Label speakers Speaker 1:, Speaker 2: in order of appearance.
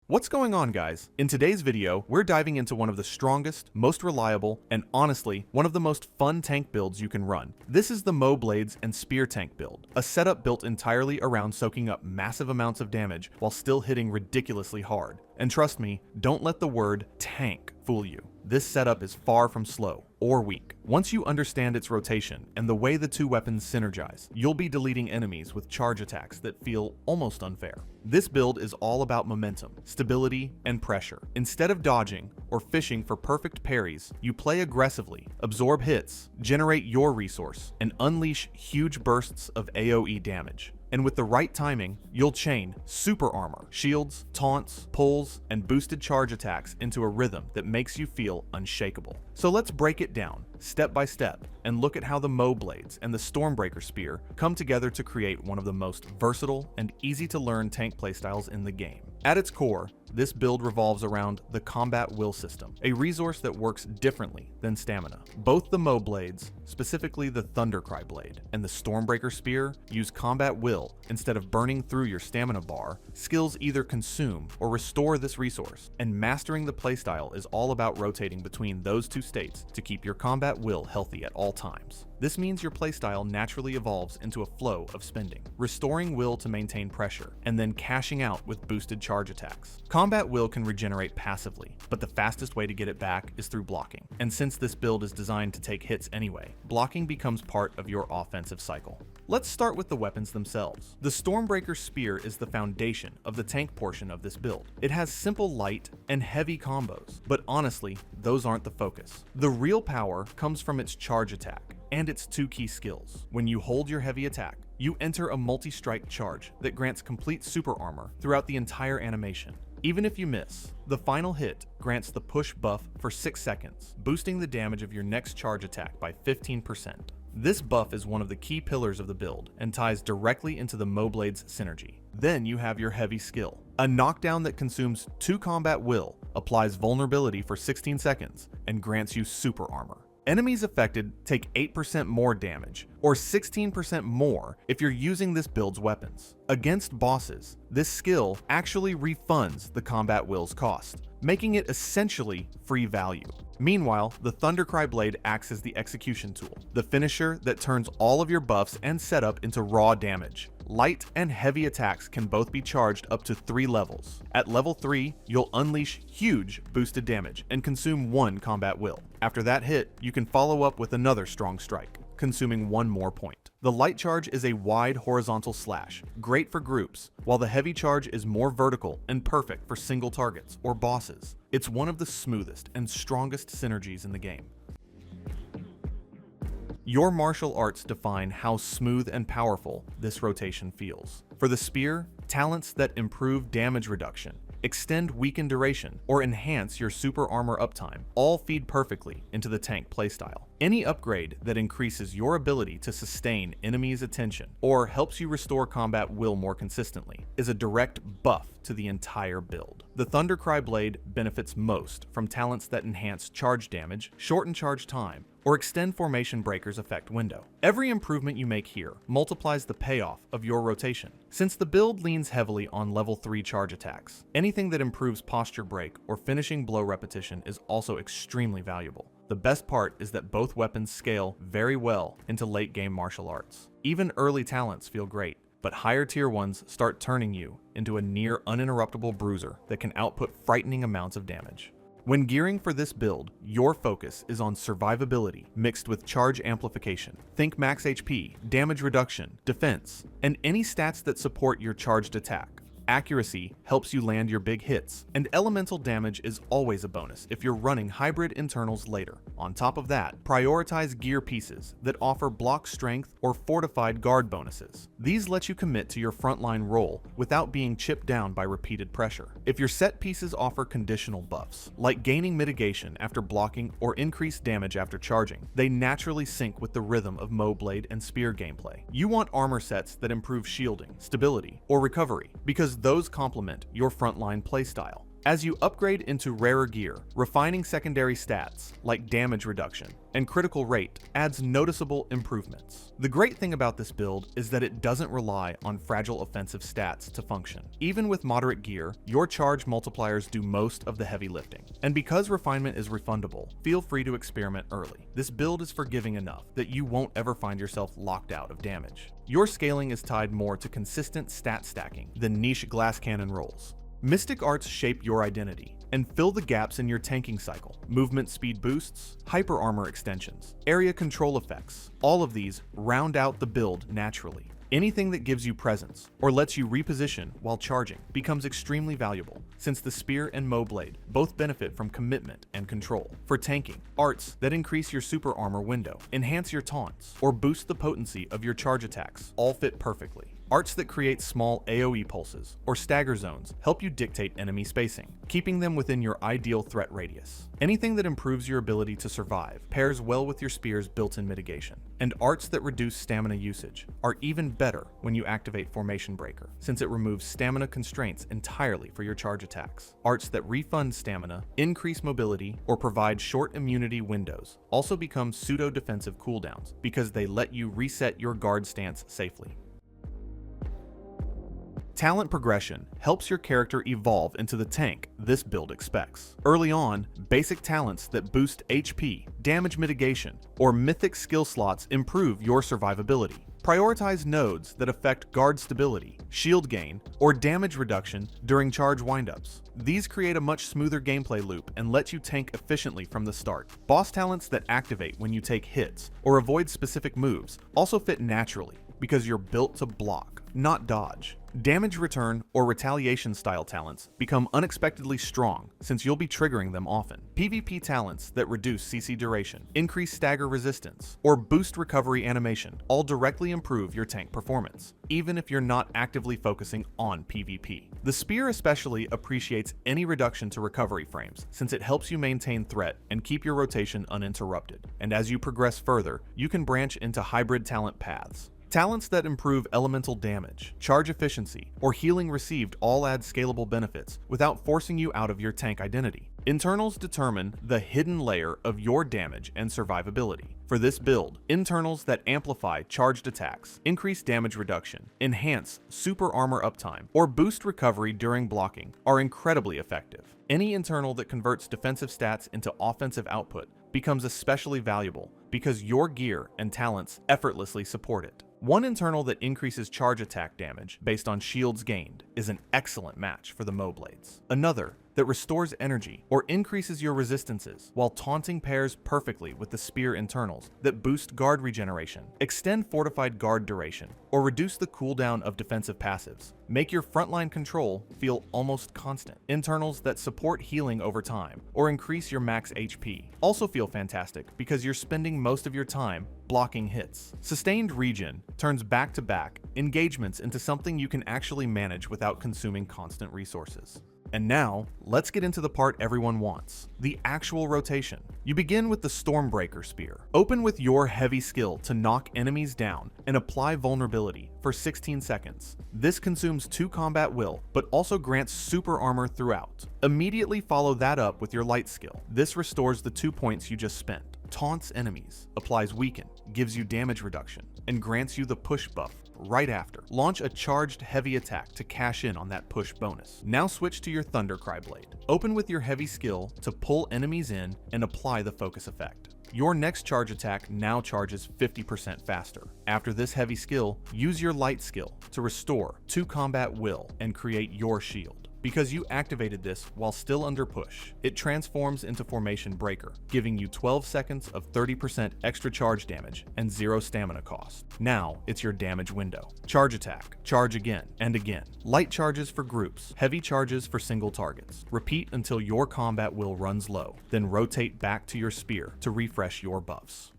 Speaker 1: What's going on, guys? In today's video, we're diving into one of the strongest, most reliable, and honestly, one of the most fun tank builds you can run. This is the Mo Blades and Spear tank build, a setup built entirely around soaking up massive amounts of damage while still hitting ridiculously hard. And trust me, don't let the word tank fool you. This setup is far from slow or weak. Once you understand its rotation and the way the two weapons synergize, you'll be deleting enemies with charge attacks that feel almost unfair. This build is all about momentum, stability, and pressure. Instead of dodging or fishing for perfect parries, you play aggressively, absorb hits, generate your resource, and unleash huge bursts of AoE damage. And with the right timing, you'll chain super armor, shields, taunts, pulls, and boosted charge attacks into a rhythm that makes you feel unshakable. So let's break it down, step by step, and look at how the Mo Blades and the Stormbreaker Spear come together to create one of the most versatile and easy to learn tank playstyles in the game. At its core, this build revolves around the Combat Will system, a resource that works differently than stamina. Both the Mo Blades, specifically the Thundercry Blade, and the Stormbreaker Spear use Combat Will instead of burning through your stamina bar. Skills either consume or restore this resource, and mastering the playstyle is all about rotating between those two states to keep your Combat Will healthy at all times. This means your playstyle naturally evolves into a flow of spending, restoring will to maintain pressure, and then cashing out with boosted charge attacks. Combat will can regenerate passively, but the fastest way to get it back is through blocking. And since this build is designed to take hits anyway, blocking becomes part of your offensive cycle. Let's start with the weapons themselves. The Stormbreaker Spear is the foundation of the tank portion of this build. It has simple light and heavy combos, but honestly, those aren't the focus. The real power comes from its charge attack and its two key skills. When you hold your heavy attack, you enter a multi-strike charge that grants complete super armor throughout the entire animation. Even if you miss, the final hit grants the push buff for 6 seconds, boosting the damage of your next charge attack by 15%. This buff is one of the key pillars of the build and ties directly into the Mo Blades synergy. Then you have your heavy skill. A knockdown that consumes 2 combat will, applies vulnerability for 16 seconds, and grants you super armor. Enemies affected take 8% more damage, or 16% more if you're using this build's weapons. Against bosses, this skill actually refunds the combat will's cost, making it essentially free value. Meanwhile, the Thundercry Blade acts as the execution tool, the finisher that turns all of your buffs and setup into raw damage. Light and heavy attacks can both be charged up to 3 levels. At level 3, you'll unleash huge boosted damage and consume 1 combat will. After that hit, you can follow up with another strong strike, consuming 1 more point. The light charge is a wide horizontal slash, great for groups, while the heavy charge is more vertical and perfect for single targets or bosses. It's one of the smoothest and strongest synergies in the game. Your martial arts define how smooth and powerful this rotation feels. For the spear, talents that improve damage reduction, extend weaken duration, or enhance your super armor uptime all feed perfectly into the tank playstyle. Any upgrade that increases your ability to sustain enemies' attention or helps you restore combat will more consistently is a direct buff to the entire build. The Thundercry Blade benefits most from talents that enhance charge damage, shorten charge time, or extend formation breaker's effect window. Every improvement you make here multiplies the payoff of your rotation. Since the build leans heavily on level 3 charge attacks, anything that improves posture break or finishing blow repetition is also extremely valuable. The best part is that both weapons scale very well into late game martial arts. Even early talents feel great, but higher tier ones start turning you into a near uninterruptible bruiser that can output frightening amounts of damage. When gearing for this build, your focus is on survivability mixed with charge amplification. Think max HP, damage reduction, defense, and any stats that support your charged attack. Accuracy helps you land your big hits, and elemental damage is always a bonus if you're running hybrid internals later. On top of that, prioritize gear pieces that offer block strength or fortified guard bonuses. These let you commit to your frontline role without being chipped down by repeated pressure. If your set pieces offer conditional buffs, like gaining mitigation after blocking or increased damage after charging, they naturally sync with the rhythm of Mo Blade and Spear gameplay. You want armor sets that improve shielding, stability, or recovery, because those complement your frontline playstyle. As you upgrade into rarer gear, refining secondary stats like damage reduction and critical rate adds noticeable improvements. The great thing about this build is that it doesn't rely on fragile offensive stats to function. Even with moderate gear, your charge multipliers do most of the heavy lifting. And because refinement is refundable, feel free to experiment early. This build is forgiving enough that you won't ever find yourself locked out of damage. Your scaling is tied more to consistent stat stacking than niche glass cannon rolls. Mystic arts shape your identity and fill the gaps in your tanking cycle. Movement speed boosts, hyper armor extensions, area control effects, all of these round out the build naturally. Anything that gives you presence or lets you reposition while charging becomes extremely valuable, since the spear and Mo blade both benefit from commitment and control. For tanking, arts that increase your super armor window, enhance your taunts, or boost the potency of your charge attacks all fit perfectly. Arts that create small AoE pulses or stagger zones help you dictate enemy spacing, keeping them within your ideal threat radius. Anything that improves your ability to survive pairs well with your spear's built-in mitigation. And arts that reduce stamina usage are even better when you activate Formation Breaker, since it removes stamina constraints entirely for your charge attacks. Arts that refund stamina, increase mobility, or provide short immunity windows also become pseudo-defensive cooldowns because they let you reset your guard stance safely. Talent progression helps your character evolve into the tank this build expects. Early on, basic talents that boost HP, damage mitigation, or mythic skill slots improve your survivability. Prioritize nodes that affect guard stability, shield gain, or damage reduction during charge windups. These create a much smoother gameplay loop and let you tank efficiently from the start. Boss talents that activate when you take hits or avoid specific moves also fit naturally because you're built to block, not dodge. Damage return or retaliation style talents become unexpectedly strong since you'll be triggering them often. PvP talents that reduce CC duration, increase stagger resistance, or boost recovery animation all directly improve your tank performance, even if you're not actively focusing on PvP. The spear especially appreciates any reduction to recovery frames since it helps you maintain threat and keep your rotation uninterrupted. And as you progress further, you can branch into hybrid talent paths. Talents that improve elemental damage, charge efficiency, or healing received all add scalable benefits without forcing you out of your tank identity. Internals determine the hidden layer of your damage and survivability. For this build, internals that amplify charged attacks, increase damage reduction, enhance super armor uptime, or boost recovery during blocking are incredibly effective. Any internal that converts defensive stats into offensive output becomes especially valuable because your gear and talents effortlessly support it. One internal that increases charge attack damage based on shields gained is an excellent match for the Mo blades. Another that restores energy or increases your resistances, while taunting pairs perfectly with the spear internals that boost guard regeneration, extend fortified guard duration, or reduce the cooldown of defensive passives. Make your frontline control feel almost constant. Internals that support healing over time or increase your max HP also feel fantastic because you're spending most of your time blocking hits. Sustained regen turns back-to-back engagements into something you can actually manage without consuming constant resources. And now, let's get into the part everyone wants, the actual rotation. You begin with the Stormbreaker Spear. Open with your heavy skill to knock enemies down and apply vulnerability for 16 seconds. This consumes 2 combat will, but also grants super armor throughout. Immediately follow that up with your light skill. This restores the 2 points you just spent. Taunts enemies, applies weaken, gives you damage reduction, and grants you the push buff right after. Launch a charged heavy attack to cash in on that push bonus. Now switch to your Thundercry blade. Open with your heavy skill to pull enemies in and apply the focus effect. Your next charge attack now charges 50% faster. After this heavy skill, use your light skill to restore 2 combat will and create your shield. Because you activated this while still under push, it transforms into Formation Breaker, giving you 12 seconds of 30% extra charge damage and 0 stamina cost. Now it's your damage window. Charge attack, charge again and again. Light charges for groups, heavy charges for single targets. Repeat until your combat will runs low, then rotate back to your spear to refresh your buffs.